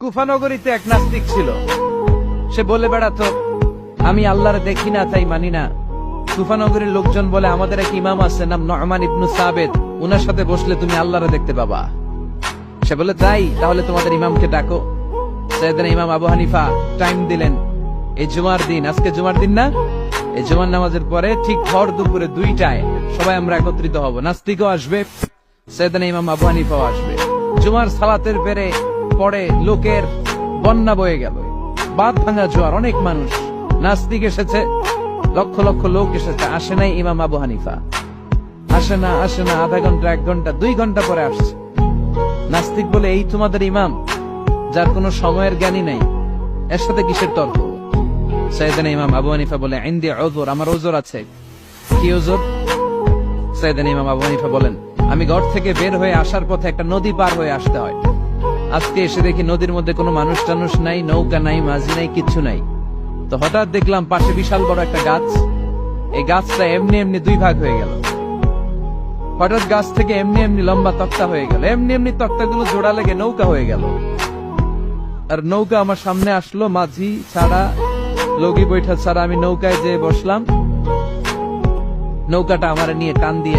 কুফানগরীতে এক নাস্তিক ছিল। সে বলে বেড়াতো, আমি আল্লাহরে দেখি না তাই মানি না। কুফানগরীর লোকজন বলে, আমাদের এক ইমাম আছে নাম নু'মান ইবনে সাবিত, উনার সাথে বসলে তুমি আল্লাহরে দেখতে পাবা। সে বলে, তাই তাহলে তোমাদের ইমামকে ডাকো। সাইয়েদনা ইমাম আবু হানিফা টাইম দিলেন, এই জুমার দিন, আজকে জুমার দিন না, এই জুমার নামাজের পরে ঠিক ভর দুপুরে 2টায় সবাই আমরা একত্রিত হব। নাস্তিকও আসবে, সাইয়েদনা ইমাম আবু হানিফাও আসবে। জুমার সালাতের পরে লোকের বন্যা বয়ে গেল, বাঁধ ভাঙা জোয়ার, অনেক মানুষ। নাস্তিক এসেছে, লক্ষ লক্ষ লোক এসেছে, আসে নাই ইমাম আবু হানিফা। আসে না আধা ঘন্টা, 1 ঘন্টা, 2 ঘন্টা পরে আসছে। নাস্তিক বলে, এই তোমাদের ইমাম যার কোনো সময়ের জ্ঞানী নাই, এর সাথে কিসের তর্ক? সাইয়েদনা ইমাম আবু হানিফা বলে, ইনদি উযর, আমার উযর আছে। কি উযর? সাইয়েদনা ইমাম আবু হানিফা বলেন, আমি ঘর থেকে বের হয়ে আসার পথে একটা নদী পার হয়ে আসতে হয়। আজকে এসে দেখি নদীর মধ্যে কোনো মানুষ টানুষ নাই, নৌকা নাই, মাঝি নাই, কিচ্ছু নাই। তো হঠাৎ দেখলাম পাশে বিশাল বড় একটা গাছ। এই গাছটা এমনি এমনি 2 ভাগ হয়ে গেল। হঠাৎ গাছ থেকে এমনি এমনি লম্বা তক্তা হয়ে গেল, এমনি এমনি তক্তাগুলো জোড়া লেগে নৌকা হয়ে গেল। আর নৌকা আমার সামনে আসলো, মাঝি ছাড়া, লগি বৈঠা ছাড়া। আমি নৌকায় যেয়ে বসলাম, নৌকাটা আমার নিয়ে টান দিয়ে